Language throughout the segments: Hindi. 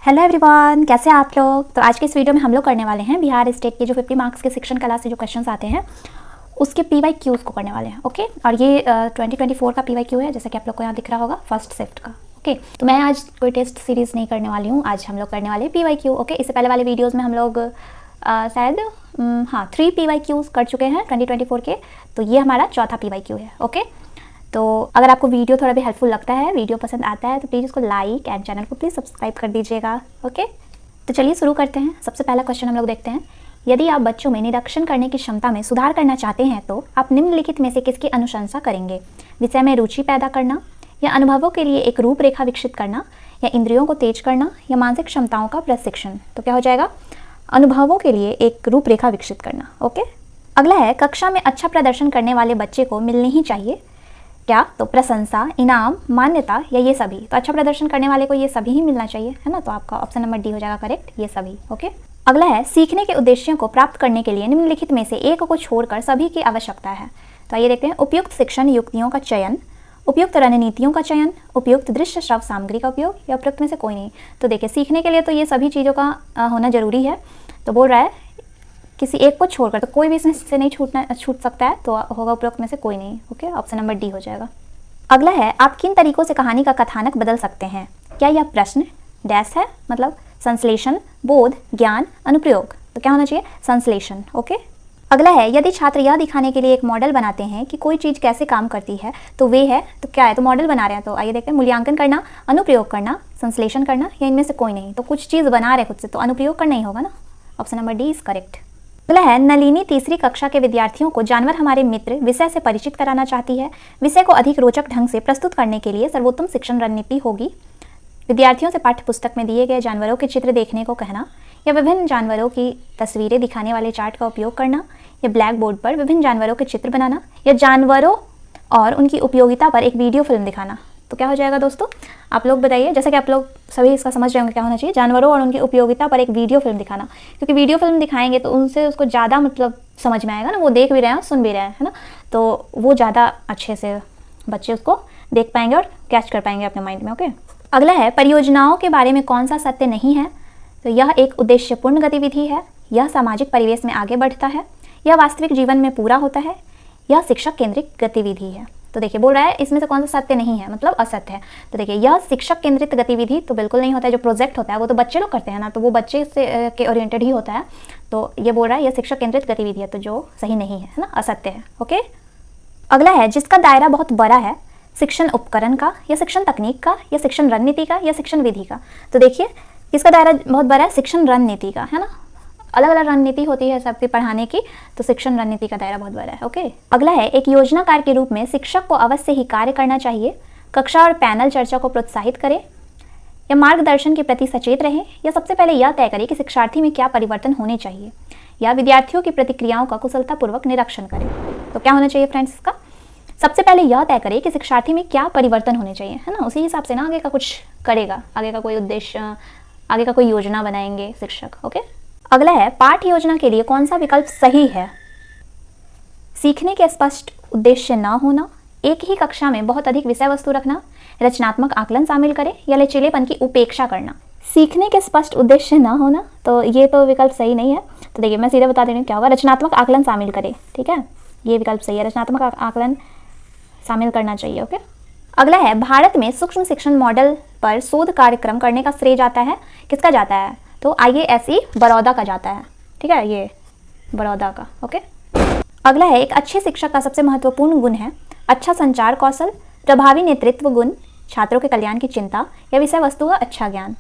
हेलो एवरीवन, कैसे हैं आप लोग। तो आज के इस वीडियो में हम लोग करने वाले हैं बिहार स्टेट के जो 50 मार्क्स के शिक्षण कला से जो क्वेश्चंस आते हैं उसके PYQs को करने वाले हैं। ओके, और ये 2024 का PYQ है, जैसा कि आप लोग को यहाँ दिख रहा होगा, फर्स्ट शिफ्ट का। ओके, तो मैं आज कोई टेस्ट सीरीज़ नहीं करने वाली हूँ, आज हम लोग करने वाले हैं PYQ। ओके, इससे पहले वाले वीडियोज़ में हम लोग शायद 3 PYQs कर चुके हैं 2024 के, तो ये हमारा चौथा PYQ है। ओके, तो अगर आपको वीडियो थोड़ा भी हेल्पफुल लगता है, वीडियो पसंद आता है, तो प्लीज़ इसको लाइक एंड चैनल को प्लीज़ सब्सक्राइब कर दीजिएगा। ओके, तो चलिए शुरू करते हैं। सबसे पहला क्वेश्चन हम लोग देखते हैं। यदि आप बच्चों में निरीक्षण करने की क्षमता में सुधार करना चाहते हैं तो आप निम्नलिखित में से किसकी अनुशंसा करेंगे? विषय में रुचि पैदा करना, या अनुभवों के लिए एक रूपरेखा विकसित करना, या इंद्रियों को तेज करना, या मानसिक क्षमताओं का प्रशिक्षण। तो क्या हो जाएगा? अनुभवों के लिए एक रूपरेखा विकसित करना। ओके, अगला है, कक्षा में अच्छा प्रदर्शन करने वाले बच्चे को मिलनी ही चाहिए क्या? तो प्रशंसा, इनाम, मान्यता, या ये सभी। तो अच्छा प्रदर्शन करने वाले को ये सभी ही मिलना चाहिए, है ना। तो आपका ऑप्शन नंबर डी हो जाएगा करेक्ट, ये सभी। ओके, अगला है, सीखने के उद्देश्यों को प्राप्त करने के लिए निम्नलिखित में से एक को छोड़कर सभी की आवश्यकता है। तो आइए देखते हैं। उपयुक्त शिक्षण युक्तियों का चयन, उपयुक्त रणनीतियों का चयन, उपयुक्त दृश्य श्रव्य सामग्री का उपयोग, या उपयुक्त में से कोई नहीं। तो देखिए, सीखने के लिए तो ये सभी चीज़ों का होना जरूरी है। तो बोल रहा है किसी एक को छोड़कर, तो कोई भी इसमें से नहीं छूट सकता है, तो होगा उपरोक्त में से कोई नहीं। ओके, ऑप्शन नंबर डी हो जाएगा। अगला है, आप किन तरीकों से कहानी का कथानक बदल सकते हैं? क्या यह प्रश्न डैश है, मतलब संश्लेषण, बोध, ज्ञान, अनुप्रयोग। तो क्या होना चाहिए? संश्लेषण। ओके, अगला है, यदि छात्र यह दिखाने के लिए एक मॉडल बनाते हैं कि कोई चीज़ कैसे काम करती है, तो वे है, तो क्या है? तो मॉडल बना रहे हैं। तो आइए देखते हैं। मूल्यांकन करना, अनुप्रयोग करना, संश्लेषण करना, या इनमें से कोई नहीं। तो कुछ चीज़ बना रहे खुद से, तो अनुप्रयोग करना ही होगा ना। Option number D is correct. अगला है, नलिनी तीसरी कक्षा के विद्यार्थियों को जानवर हमारे मित्र विषय से परिचित कराना चाहती है। विषय को अधिक रोचक ढंग से प्रस्तुत करने के लिए सर्वोत्तम शिक्षण रणनीति होगी विद्यार्थियों से पाठ्य पुस्तक में दिए गए जानवरों के चित्र देखने को कहना, या विभिन्न जानवरों की तस्वीरें दिखाने वाले चार्ट का उपयोग करना, या ब्लैक बोर्ड पर विभिन्न जानवरों के चित्र बनाना, या जानवरों और उनकी उपयोगिता पर एक वीडियो फिल्म दिखाना। तो क्या हो जाएगा दोस्तों? आप लोग बताइए। जैसा कि आप लोग सभी इसका समझ रहे होंगे क्या होना चाहिए। जानवरों और उनकी उपयोगिता पर एक वीडियो फिल्म दिखाना, क्योंकि वीडियो फिल्म दिखाएंगे तो उनसे उसको ज़्यादा मतलब समझ में आएगा ना, वो देख भी रहे हैं सुन भी रहे हैं, है ना। तो वो ज़्यादा अच्छे से बच्चे उसको देख पाएंगे और कैच कर पाएंगे अपने माइंड में। ओके, अगला है, परियोजनाओं के बारे में कौन सा सत्य नहीं है? तो यह एक उद्देश्यपूर्ण गतिविधि है, यह सामाजिक परिवेश में आगे बढ़ता है, यह वास्तविक जीवन में पूरा होता है, यह शिक्षक केंद्रित गतिविधि है। तो देखिए, बोल रहा है इसमें से कौन सा सत्य नहीं है, मतलब असत्य है। तो देखिए, यह शिक्षक केंद्रित गतिविधि तो बिल्कुल नहीं होता है। जो प्रोजेक्ट होता है वो तो बच्चे लोग करते हैं ना, तो वो बच्चे से के ओरिएंटेड ही होता है। तो ये बोल रहा है यह शिक्षक केंद्रित गतिविधि है, तो जो सही नहीं है ना, असत्य है। ओके, अगला है, जिसका दायरा बहुत बड़ा है, शिक्षण उपकरण का, या शिक्षण तकनीक का, या शिक्षण रणनीति का, या शिक्षण विधि का। तो देखिए, किसका दायरा बहुत बड़ा है? शिक्षण रणनीति का, है ना। अलग अलग रणनीति होती है सबकी पढ़ाने की, तो शिक्षण रणनीति का दायरा बहुत बड़ा है। ओके, अगला है, एक योजनाकार के रूप में शिक्षक को अवश्य ही कार्य करना चाहिए। कक्षा और पैनल चर्चा को प्रोत्साहित करें, या मार्गदर्शन के प्रति सचेत रहें, या सबसे पहले यह तय करें कि शिक्षार्थी में क्या परिवर्तन होने चाहिए, या विद्यार्थियों की प्रतिक्रियाओं का कुशलतापूर्वक निरीक्षण करें। तो क्या होना चाहिए फ्रेंड्स इसका? सबसे पहले यह तय करें कि शिक्षार्थी में क्या परिवर्तन होने चाहिए, है ना। उसी हिसाब से ना आगे का कुछ करेगा, आगे का कोई उद्देश्य, आगे का कोई योजना बनाएंगे शिक्षक। ओके, अगला है, पाठ योजना के लिए कौन सा विकल्प सही है? सीखने के स्पष्ट उद्देश्य न होना, एक ही कक्षा में बहुत अधिक विषय वस्तु रखना, रचनात्मक आकलन शामिल करें, या लचीलेपन की उपेक्षा करना। सीखने के स्पष्ट उद्देश्य न होना, तो ये तो विकल्प सही नहीं है। तो देखिए, मैं सीधे बता दे रही हूँ क्या होगा। रचनात्मक आकलन शामिल करें, ठीक है, ये विकल्प सही है। रचनात्मक आकलन शामिल करना चाहिए। ओके, अगला है, भारत में सूक्ष्म शिक्षण मॉडल पर शोध कार्यक्रम करने का श्रेय जाता है, किसका जाता है? तो IASE बड़ौदा का जाता है, ठीक है, ये बड़ौदा का। ओके, अगला है, एक अच्छे शिक्षक का सबसे महत्वपूर्ण गुण है अच्छा संचार कौशल, प्रभावी नेतृत्व गुण, छात्रों के कल्याण की चिंता, या विषय वस्तु का अच्छा ज्ञान।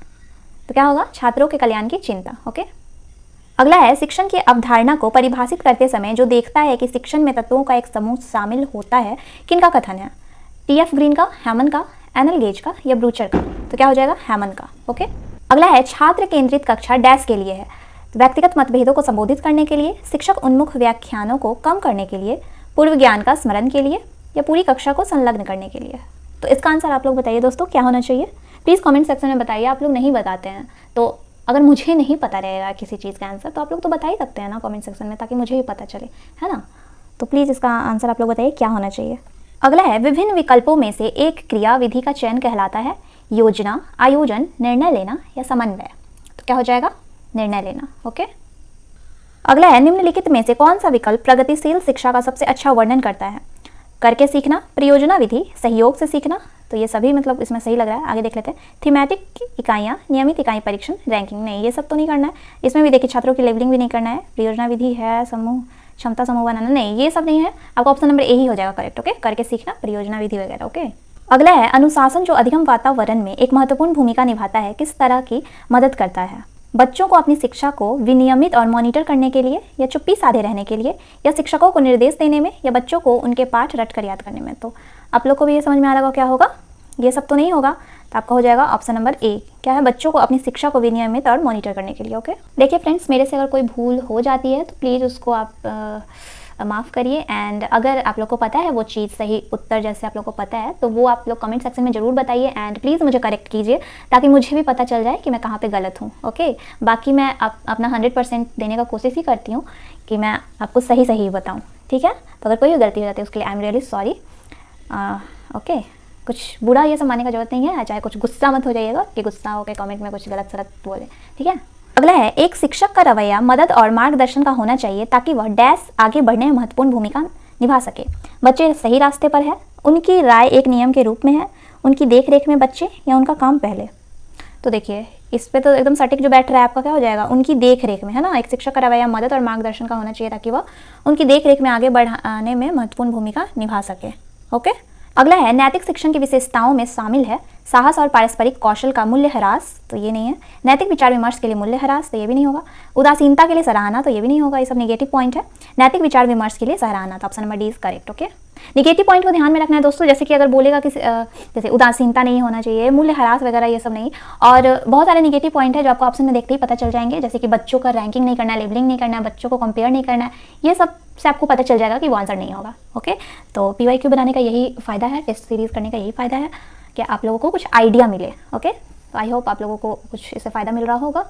तो क्या होगा? छात्रों के कल्याण की चिंता। ओके, अगला है, शिक्षण की अवधारणा को परिभाषित करते समय जो देखता है कि शिक्षण में तत्वों का एक समूह शामिल होता है, किनका कथन है? TF ग्रीन का, हैमन का, एनल गेज का, या ब्रूचर का। तो क्या हो जाएगा? हैमन का। ओके, अगला है, छात्र केंद्रित कक्षा डैश के लिए है। व्यक्तिगत मतभेदों को संबोधित करने के लिए, शिक्षक उन्मुख व्याख्यानों को कम करने के लिए, पूर्व ज्ञान का स्मरण के लिए, या पूरी कक्षा को संलग्न करने के लिए। तो इसका आंसर आप लोग बताइए दोस्तों, क्या होना चाहिए? प्लीज़ कमेंट सेक्शन में बताइए। आप लोग नहीं बताते हैं, तो अगर मुझे नहीं पता रहेगा किसी चीज़ का आंसर, तो आप लोग तो बता ही सकते हैं ना कमेंट सेक्शन में, ताकि मुझे भी पता चले, है ना। तो प्लीज़ इसका आंसर आप लोग बताइए, क्या होना चाहिए। अगला है, विभिन्न विकल्पों में से एक क्रिया विधि का चयन कहलाता है। योजना, आयोजन, निर्णय लेना, या समन्वय। क्या हो जाएगा, निर्णय लेना। ओके, अगला है निम्नलिखित में से कौन सा विकल्प प्रगतिशील शिक्षा का सबसे अच्छा वर्णन करता है? करके सीखना, परियोजना विधि, सहयोग से सीखना। तो ये सभी मतलब इसमें सही लग रहा है। आगे देख लेते हैं। थीमेटिक इकाइयाँ, नियमित इकाई परीक्षण, रैंकिंग। नहीं, ये सब तो नहीं करना है। इसमें भी देखिए छात्रों की लेवलिंग भी नहीं करना है। परियोजना विधि है, समूह क्षमता समूह बनाना, नहीं ये सब नहीं है। आपका ऑप्शन नंबर ए ही हो जाएगा करेक्ट। ओके, करके सीखना, परियोजना विधि वगैरह। ओके, अगला है अनुशासन जो अधिगम वातावरण में एक महत्वपूर्ण भूमिका निभाता है किस तरह की मदद करता है? बच्चों को अपनी शिक्षा को विनियमित और मॉनिटर करने के लिए, या चुप्पी साधे रहने के लिए, या शिक्षकों को निर्देश देने में, या बच्चों को उनके पाठ रट कर याद करने में। तो आप लोग को भी ये समझ में आ रहा होगा क्या होगा, ये सब तो नहीं होगा। तो आपका हो जाएगा ऑप्शन नंबर ए, क्या है, बच्चों को अपनी शिक्षा को विनियमित और मॉनिटर करने के लिए। ओके, देखिए फ्रेंड्स, मेरे से अगर कोई भूल हो जाती है तो प्लीज़ उसको आप माफ़ करिए। एंड अगर आप लोग को पता है वो चीज़ सही उत्तर जैसे आप लोग को पता है तो वो आप लोग कमेंट सेक्शन में ज़रूर बताइए एंड प्लीज़ मुझे करेक्ट कीजिए ताकि मुझे भी पता चल जाए कि मैं कहाँ पे गलत हूँ। ओके, बाकी मैं अपना 100% देने का कोशिश ही करती हूँ कि मैं आपको सही बताऊँ। ठीक है, तो अगर कोई भी गलती हो जाती है उसके लिए I am really sorry. Okay, कुछ बुरा ये सब मानने का जरूरत नहीं है, चाहे कुछ गुस्सा मत हो जाइएगा कि गुस्सा होकर कमेंट में कुछ गलत सलत बोले। ठीक है, अगला है एक शिक्षक का रवैया मदद और मार्गदर्शन का होना चाहिए ताकि वह डैश आगे बढ़ने में महत्वपूर्ण भूमिका निभा सके। बच्चे सही रास्ते पर है, उनकी राय एक नियम के रूप में है, उनकी देख रेख में बच्चे, या उनका काम पहले। तो देखिए इस पे तो एकदम सटीक जो बैठ रहा है आपका क्या हो जाएगा, उनकी देख रेख में, है ना। एक शिक्षक का रवैया मदद और मार्गदर्शन का होना चाहिए ताकि वह उनकी देख रेख में आगे बढ़ाने में महत्वपूर्ण भूमिका निभा सके। ओके, अगला है नैतिक शिक्षण की विशेषताओं में शामिल है साहस और पारस्परिक कौशल का मूल्य ह्रास। तो ये नहीं है। नैतिक विचार विमर्श के लिए मूल्य ह्रास। तो ये भी नहीं होगा। उदासीनता के लिए सराहना। तो ये भी नहीं होगा, ये सब नेगेटिव पॉइंट है। नैतिक विचार विमर्श के लिए सराहना। तो option number D is correct. Okay, negative point को ध्यान में रखना है दोस्तों। जैसे कि अगर बोलेगा कि जैसे उदासीनता नहीं होना चाहिए, मूल्य ह्रास वगैरह, ये सब नहीं। और बहुत सारे नेगेटिव पॉइंट है जो आपको ऑप्शन में देखते ही पता चल जाएंगे, जैसे कि बच्चों का रैंकिंग नहीं करना है, लेबलिंग नहीं करना है, बच्चों को कंपेयर नहीं करना है। ये सब से आपको पता चल जाएगा कि वो आंसर नहीं होगा। ओके, तो PYQ बनाने का यही फ़ायदा है, टेस्ट सीरीज़ करने का यही फ़ायदा है कि आप लोगों को कुछ आइडिया मिले। ओके, तो आई होप आप लोगों को कुछ इससे फ़ायदा मिल रहा होगा।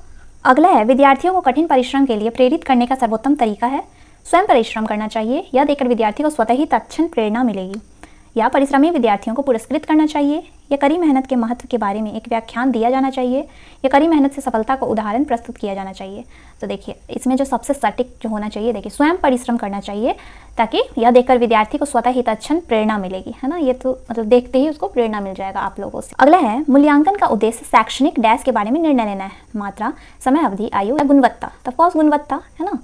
अगला है विद्यार्थियों को कठिन परिश्रम के लिए प्रेरित करने का सर्वोत्तम तरीका है स्वयं परिश्रम करना चाहिए, यह देखकर विद्यार्थी को स्वतः ही तत्क्षण प्रेरणा मिलेगी, या परिश्रमी विद्यार्थियों को पुरस्कृत करना चाहिए, या कड़ी मेहनत के महत्व के बारे में एक व्याख्यान दिया जाना चाहिए, या कड़ी मेहनत से सफलता को उदाहरण प्रस्तुत किया जाना चाहिए। तो देखिए इसमें जो सबसे सटीक जो होना चाहिए, देखिए स्वयं परिश्रम करना चाहिए ताकि यह देखकर विद्यार्थी को स्वतः ही तत्क्षण प्रेरणा मिलेगी, है ना। ये तो मतलब देखते ही उसको प्रेरणा मिल जाएगा आप लोगों से। अगला है मूल्यांकन का उद्देश्य शैक्षणिक डैश के बारे में निर्णय लेना है, मात्रा, समय अवधि, आयु, या गुणवत्ता। तो ऑफकोर्स गुणवत्ता, है ना।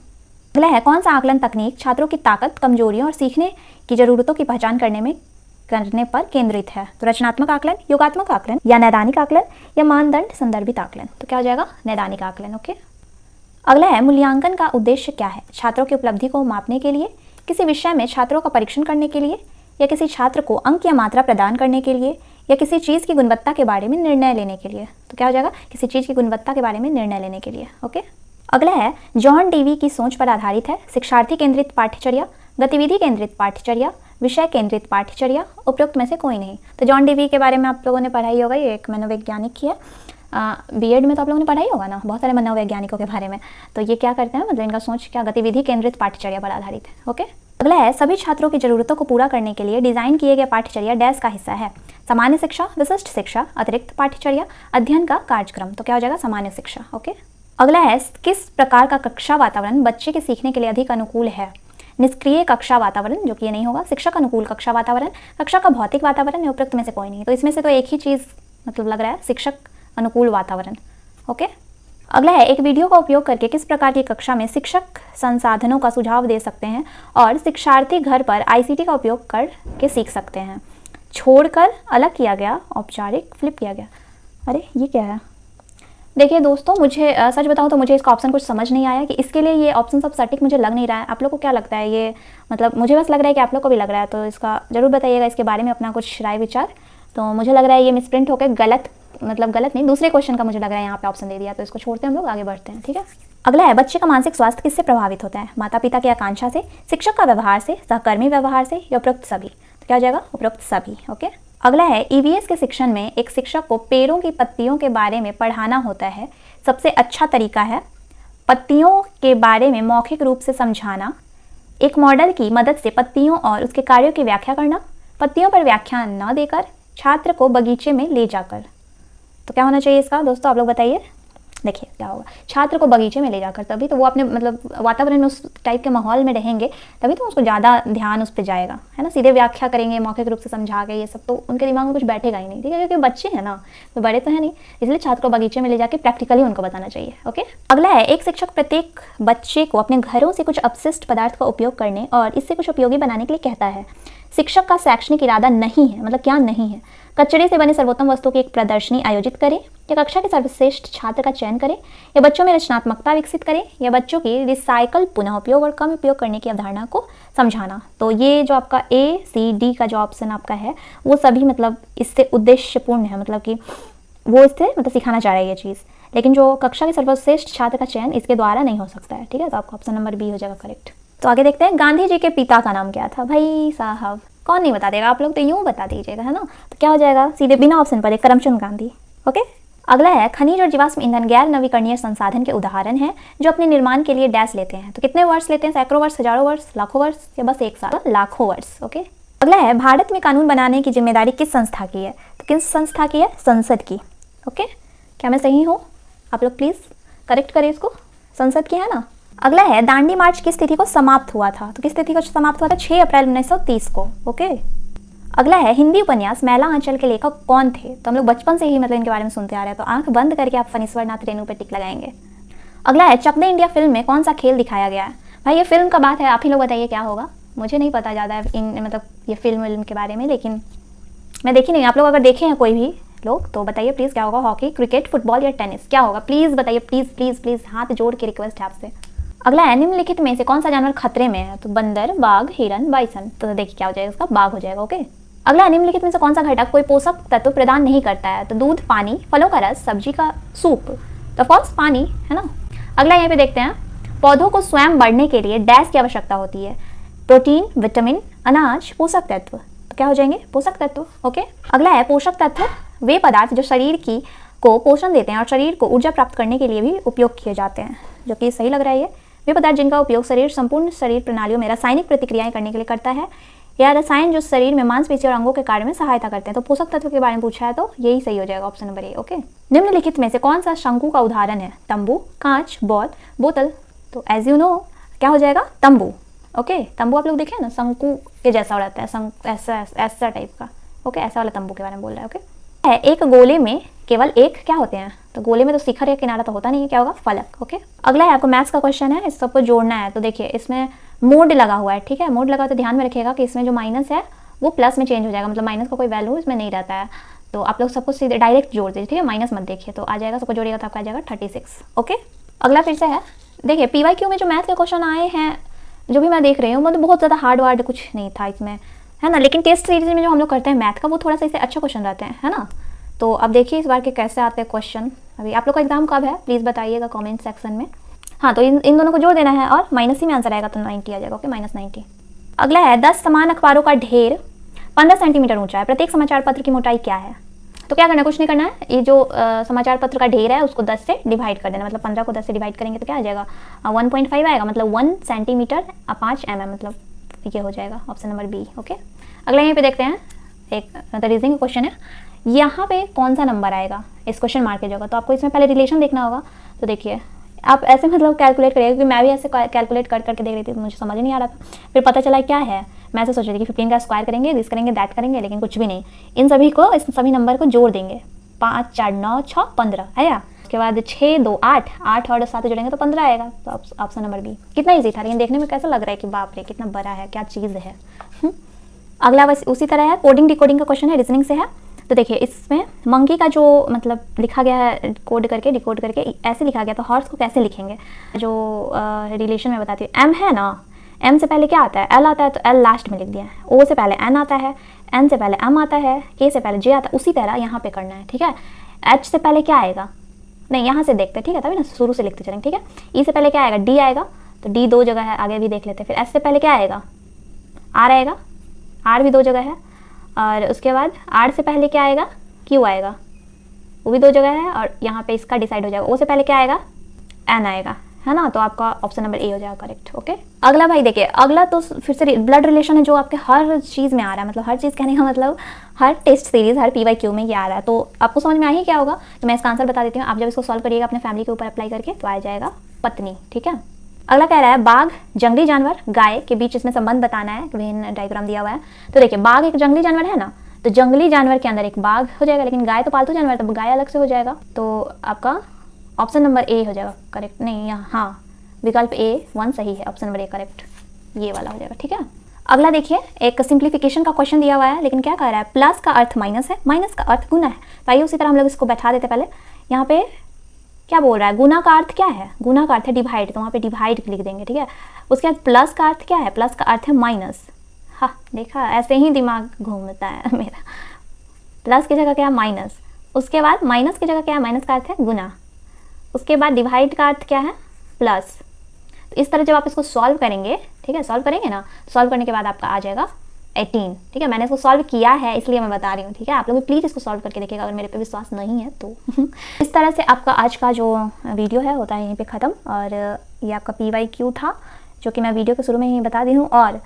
अगला है कौन सा आकलन तकनीक छात्रों की ताकत, कमजोरियों और सीखने की जरूरतों की पहचान करने पर केंद्रित है। तो रचनात्मक आकलन, योगात्मक आकलन, या नैदानिक आकलन, या मानदंड संदर्भित आकलन। तो क्या हो जाएगा, नैदानिक आकलन। ओके, अगला है मूल्यांकन का उद्देश्य क्या है, छात्रों की उपलब्धि को मापने के लिए, किसी विषय में छात्रों का परीक्षण करने के लिए, या किसी छात्र को अंक या मात्रा प्रदान करने के लिए, या किसी चीज़ की गुणवत्ता के बारे में निर्णय लेने के लिए। तो क्या हो जाएगा, किसी चीज़ की गुणवत्ता के बारे में निर्णय लेने के लिए। ओके, अगला है जॉन डीवी की सोच पर आधारित है शिक्षार्थी केंद्रित पाठ्यचर्या, गतिविधि केंद्रित पाठ्यचर्या, विषय केंद्रित पाठ्यचर्या, उपयुक्त में से कोई नहीं। तो जॉन डीवी के बारे में आप लोगों ने पढ़ाई होगा, ये एक मनोवैज्ञानिक ही है। बीएड में तो आप लोगों ने पढ़ाई होगा ना बहुत सारे मनोवैज्ञानिकों के बारे में। तो ये क्या करते हैं, मतलब इनका सोच क्या, गतिविधि केंद्रित पाठ्यचर्या पर आधारित है। ओके, अगला है सभी छात्रों की जरूरतों को पूरा करने के लिए डिजाइन किए गए पाठ्यचर्या डैश का हिस्सा है, सामान्य शिक्षा, विशिष्ट शिक्षा, अतिरिक्त पाठ्यचर्या, अध्ययन का कार्यक्रम। तो क्या हो जाएगा, सामान्य शिक्षा। ओके, अगला है किस प्रकार का कक्षा वातावरण बच्चे के सीखने के लिए अधिक अनुकूल है, निष्क्रिय कक्षा वातावरण, जो कि ये नहीं होगा, शिक्षक अनुकूल कक्षा वातावरण, कक्षा का भौतिक वातावरण, या उपयुक्त में से कोई नहीं। तो इसमें से तो एक ही चीज़ मतलब लग रहा है, शिक्षक अनुकूल वातावरण। ओके, अगला है एक वीडियो का उपयोग करके किस प्रकार की कक्षा में शिक्षक संसाधनों का सुझाव दे सकते हैं और शिक्षार्थी घर पर ICT का उपयोग करके सीख सकते हैं। छोड़कर अलग किया गया, औपचारिक, फ्लिप किया गया। अरे ये क्या है, देखिए दोस्तों मुझे सच बताऊं तो मुझे इसका ऑप्शन कुछ समझ नहीं आया कि इसके लिए ये ऑप्शन सब सटीक मुझे लग नहीं रहा है। आप लोग को क्या लगता है, ये मतलब मुझे बस लग रहा है कि आप लोग को भी लग रहा है, तो इसका जरूर बताइएगा इसके बारे में अपना कुछ राय विचार। तो मुझे लग रहा है ये मिसप्रिंट होकर गलत, मतलब गलत नहीं, दूसरे क्वेश्चन का मुझे लग रहा है यहाँ पे ऑप्शन दे दिया, तो इसको छोड़ते हैं हम लोग, आगे बढ़ते हैं। ठीक है, अगला है बच्चे का मानसिक स्वास्थ्य किससे प्रभावित होता है, माता पिता की आकांक्षा से, शिक्षक का व्यवहार से, सहकर्मी व्यवहार से, या उपरोक्त सभी। तो क्या हो जाएगा, उपरोक्त सभी। ओके, अगला है EVS के शिक्षण में एक शिक्षक को पेड़ों की पत्तियों के बारे में पढ़ाना होता है, सबसे अच्छा तरीका है पत्तियों के बारे में मौखिक रूप से समझाना, एक मॉडल की मदद से पत्तियों और उसके कार्यों की व्याख्या करना, पत्तियों पर व्याख्यान न देकर, छात्र को बगीचे में ले जाकर। तो क्या होना चाहिए इसका दोस्तों, आप लोग बताइए। देखिए क्या होगा, छात्र को बगीचे में ले जाकर, तभी तो वो अपने मतलब वातावरण में उस टाइप के माहौल में रहेंगे, तभी तो उसको ज़्यादा ध्यान उस पर जाएगा, है ना। सीधे व्याख्या करेंगे मौखिक रूप से समझा के, ये सब तो उनके दिमाग में कुछ बैठेगा ही नहीं, ठीक है, क्योंकि बच्चे हैं ना, तो बड़े तो है नहीं, इसलिए छात्र को बगीचे में ले जाकर प्रैक्टिकली उनको बताना चाहिए। ओके, अगला है, एक शिक्षक प्रत्येक बच्चे को अपने घरों से कुछ अपशिष्ट पदार्थ का उपयोग करने और इससे कुछ उपयोगी बनाने के लिए कहता है। शिक्षक का शैक्षणिक इरादा नहीं है, मतलब क्या नहीं है, कचरे से बने सर्वोत्तम वस्तु की एक प्रदर्शनी आयोजित करें, या कक्षा के सर्वश्रेष्ठ छात्र का चयन करें, या बच्चों में रचनात्मकता विकसित करें, या बच्चों की रिसाइकल, पुनः उपयोग और कम उपयोग करने की अवधारणा को समझाना। तो ये जो आपका A, C, D का जो ऑप्शन आपका है वो सभी मतलब इससे उद्देश्यपूर्ण है, मतलब कि वो इससे मतलब सिखाना चाह रहा है ये चीज़, लेकिन जो कक्षा के सर्वश्रेष्ठ छात्र का चयन इसके द्वारा नहीं हो सकता है, ठीक है। तो आपका ऑप्शन नंबर B हो जाएगा करेक्ट। तो आगे देखते हैं, गांधी जी के पिता का नाम क्या था। भाई साहब कौन नहीं बता देगा, आप लोग तो यूँ बता दीजिएगा, है ना। तो क्या हो जाएगा, सीधे बिना ऑप्शन पर करमचंद गांधी। ओके, अगला है, खनिज और जीवाश्म ईंधन गैर नवीकरणीय संसाधन के उदाहरण हैं जो अपने निर्माण के लिए डैश लेते हैं। तो कितने वर्ष लेते हैं, सैकड़ों वर्ष, हजारों वर्ष, लाखों वर्ष, या बस एक साल, लाखों वर्ष। ओके, अगला है, भारत में कानून बनाने की जिम्मेदारी किस संस्था की है। तो किस संस्था की है, संसद की। ओके, क्या मैं सही हूँ, आप लोग प्लीज़ करेक्ट करें इसको, संसद की है ना। अगला है, दांडी मार्च किस तिथि को समाप्त हुआ था। तो किस तिथि को समाप्त हुआ था, 6 अप्रैल 1930 को। ओके, अगला है, हिंदी उपन्यास मैला आंचल के लेखक कौन थे। तो हम लोग बचपन से ही मतलब इनके बारे में सुनते आ रहे हैं, तो आंख बंद करके आप फणीश्वर नाथ रेणु पे टिक लगाएंगे। अगला है, चक दे इंडिया फिल्म में कौन सा खेल दिखाया गया है। भाई ये फिल्म का बात है, आप ही लोग बताइए क्या होगा, मुझे नहीं पता ज़्यादा है मतलब ये फिल्म के बारे में, लेकिन मैं देखी नहीं, आप लोग अगर देखे हैं कोई भी लोग तो बताइए प्लीज़ क्या होगा, हॉकी, क्रिकेट, फुटबॉल या टेनिस, क्या होगा प्लीज़ बताइए, प्लीज़ प्लीज़ प्लीज़, हाथ जोड़ के रिक्वेस्ट है आपसे। अगला है, निम्नलिखित में से कौन सा जानवर खतरे में है। तो बंदर, बाघ, हिरन, बाइसन। तो देखिए क्या हो जाएगा इसका, बाघ हो जाएगा। ओके, अगला, निम्नलिखित में से कौन सा घटक कोई पोषक तत्व प्रदान नहीं करता है। तो दूध, पानी, फलों का रस, सब्जी का सूप। तो ऑफकोर्स पानी, है ना। अगला यहाँ पे देखते हैं, पौधों को स्वयं बढ़ने के लिए डैश की आवश्यकता होती है। प्रोटीन, विटामिन, अनाज, पोषक तत्व। तो क्या हो जाएंगे, पोषक तत्व। ओके, अगला है, पोषक तत्व वे पदार्थ जो शरीर की को पोषण देते हैं और शरीर को ऊर्जा प्राप्त करने के लिए भी उपयोग किए जाते हैं। जो कि सही लग रहा है ये, वे पदार्थ जिनका उपयोग शरीर संपूर्ण शरीर प्रणालियों में रासायनिक प्रतिक्रियाएं करने के लिए करता है, या रसायन जो शरीर में मांसपेशी और अंगों के कार्य में सहायता करते हैं। तो पोषक तत्व के बारे में पूछा है, तो यही सही हो जाएगा, ऑप्शन नंबर ए। ओके, निम्नलिखित में से कौन सा शंकु का उदाहरण है। तंबू, कांच, बॉल, बोतल। तो एज यू नो क्या हो जाएगा, तंबू। ओके, तंबू आप लोग देखे ना, शंकु के जैसा रहता है, ऐसा टाइप का। ओके, ऐसा वाला तंबू के बारे में बोल रहा है। ओके, एक गोले में केवल एक क्या होते हैं। तो गोले में तो शिखर या किनारा तो होता नहीं है, क्या होगा, फलक। ओके, अगला है, आपको मैथ्स का क्वेश्चन है, इस सबको जोड़ना है। तो देखिए इसमें मोड लगा हुआ है, ठीक है, मोड लगा तो ध्यान में रखिएगा कि इसमें जो माइनस है वो प्लस में चेंज हो जाएगा, मतलब माइनस का कोई वैल्यू इसमें नहीं रहता है। तो आप लोग सबको सीधे डायरेक्ट जोड़ दीजिए, ठीक है, माइनस मत देखिए, तो आ जाएगा, सबको जोड़िएगा तो आपका आ जाएगा 36। ओके, अगला फिर से है, देखिए PYQ में जो मैथ के क्वेश्चन आए हैं, जो भी मैं देख रही हूँ, मतलब बहुत ज़्यादा हार्ड वार्ड कुछ नहीं था इसमें, है ना। लेकिन टेस्ट सीरीज में जो हम लोग करते हैं मैथ का, वो थोड़ा सा इससे अच्छा क्वेश्चन रहते हैं, है ना। तो अब देखिए इस बार के कैसे आते हैं क्वेश्चन। अभी आप लोग का एग्जाम कब है प्लीज़ बताइएगा कमेंट सेक्शन में। हाँ, तो इन दोनों को जोड़ देना है और माइनस ही में आंसर आएगा, तो 90 आ जाएगा। ओके, -90। अगला है, 10 समान अखबारों का ढेर 15 सेंटीमीटर ऊंचा है, प्रत्येक समाचार पत्र की मोटाई क्या है। तो क्या करना है, कुछ नहीं करना है, ये जो समाचार पत्र का ढेर है उसको 10 से डिवाइड कर देना, मतलब 15 को 10 से डिवाइड करेंगे तो क्या आ जाएगा, 1.5 आएगा, मतलब 1 सेंटीमीटर 5 mm, मतलब ये हो जाएगा, ऑप्शन नंबर बी। ओके, अगला यहाँ पे देखते हैं, एक मतलब रीजनिंग का क्वेश्चन है, यहाँ पे कौन सा नंबर आएगा इस क्वेश्चन मार्क की जगह। तो आपको इसमें पहले रिलेशन देखना होगा। तो देखिए आप ऐसे मतलब कैलकुलेट करिएगा, क्योंकि मैं भी ऐसे कैलकुलेट करके देख रही थी, तो मुझे समझ नहीं आ रहा था। फिर पता चला क्या है, मैं ऐसे सोच रही थी कि 15 का स्क्वायर करेंगे, दिस करेंगे, दैट करेंगे, लेकिन कुछ भी नहीं, इन सभी नंबर को जोड़ देंगे। 5 4 9 6 15 है या, उसके बाद 6 2 8 8 और 7 जोड़ेंगे तो 15 आएगा। तो ऑप्शन नंबर बी। कितना ईजी था, लेकिन देखने में कैसा लग रहा है कि बाप रे कितना बड़ा है, क्या चीज़ है। अगला बस उसी तरह है, कोडिंग डिकोडिंग का क्वेश्चन है, रीजनिंग से है। तो देखिए इसमें मंकी का जो मतलब लिखा गया है, कोड करके डिकोड करके ऐसे लिखा गया, तो हॉर्स को कैसे लिखेंगे, जो रिलेशन में बताती हूँ। एम है ना, एम से पहले क्या आता है, एल आता है, तो एल लास्ट में लिख दिया है। ओ से पहले एन आता है, एन से पहले एम आता है, के से पहले जे आता है, उसी तरह यहाँ पे करना है, ठीक है। एच से पहले क्या आएगा, नहीं यहाँ से देखते हैं, ठीक है, तभी ना शुरू से लिखते चलेंगे, ठीक है। ई से पहले क्या आएगा, डी आएगा, तो डी 2 जगह है, आगे भी देख लेते हैं। फिर एस से पहले क्या आएगा, आर आएगा, आर भी 2 जगह है, और उसके बाद आर से पहले क्या आएगा, क्यू आएगा, वो भी 2 जगह है, और यहाँ पे इसका डिसाइड हो जाएगा। ओ से पहले क्या आएगा, एन आएगा, है ना, तो आपका ऑप्शन नंबर ए हो जाएगा करेक्ट। ओके, अगला भाई देखिए, अगला तो फिर से ब्लड रिलेशन है जो आपके हर चीज़ में आ रहा है, मतलब हर चीज़ कहने का मतलब हर टेस्ट सीरीज हर PYQ में ये आ रहा है, तो आपको समझ में आ ही क्या होगा। तो मैं इसका आंसर बता देती हूँ, आप जब इसको सॉल्व करिएगा अपने फैमिली के ऊपर अप्लाई करके तो आ जाएगा पत्नी। ठीक है, अगला कह रहा है बाघ, जंगली जानवर, गाय के बीच इसमें संबंध बताना है, विभिन्न डायग्राम दिया हुआ है। तो देखिए बाघ एक जंगली जानवर है ना, तो जंगली जानवर के अंदर एक बाघ हो जाएगा, लेकिन गाय तो पालतू जानवर, तो गाय अलग से हो जाएगा, तो आपका ऑप्शन नंबर ए हो जाएगा करेक्ट। नहीं यहाँ हाँ, विकल्प A1 सही है, ऑप्शन नंबर ए करेक्ट, ये वाला हो जाएगा। ठीक है, अगला देखिए, एक सिंप्लीफिकेशन का क्वेश्चन दिया हुआ है, लेकिन क्या कह रहा है प्लस का अर्थ माइनस है, माइनस का अर्थ गुना है। तो आइए उसी तरह हम लोग इसको बैठा देते पहले। यहाँ पे क्या बोल रहा है, गुना का अर्थ क्या है, गुना का अर्थ है डिवाइड, तो वहाँ पे डिवाइड लिख देंगे। ठीक है, उसके बाद प्लस का अर्थ क्या है, प्लस का अर्थ है माइनस। हाँ देखा, ऐसे ही दिमाग घूमता है मेरा। प्लस की जगह क्या है माइनस, उसके बाद माइनस की जगह क्या है, माइनस का अर्थ है गुना, उसके बाद डिवाइड का अर्थ क्या है प्लस। तो इस तरह जब आप इसको सॉल्व करेंगे, ठीक है, सॉल्व करेंगे ना, सॉल्व करने के बाद आपका आ जाएगा 18। ठीक है, मैंने इसको सॉल्व किया है इसलिए मैं बता रही हूँ। ठीक है, आप लोग भी प्लीज़ इसको सॉल्व करके देखिएगा अगर मेरे पे विश्वास नहीं है तो। इस तरह से आपका आज का जो वीडियो है होता है यहीं पे ख़त्म, और ये आपका PYQ था जो कि मैं वीडियो के शुरू में ही बता दी हूँ। और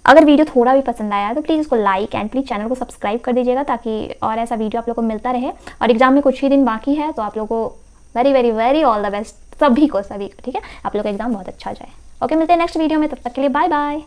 अगर वीडियो थोड़ा भी पसंद आया तो प्लीज़ इसको लाइक एंड प्लीज़ चैनल को सब्सक्राइब कर दीजिएगा, ताकि और ऐसा वीडियो आप लोग को मिलता रहे। और एग्जाम में कुछ ही दिन बाकी है, तो आप लोग को very very very all the best, सभी को। ठीक है, आप लोग का एग्जाम बहुत अच्छा जाए। ओके, मिलते हैं नेक्स्ट वीडियो में, तब तक के लिए बाय बाय।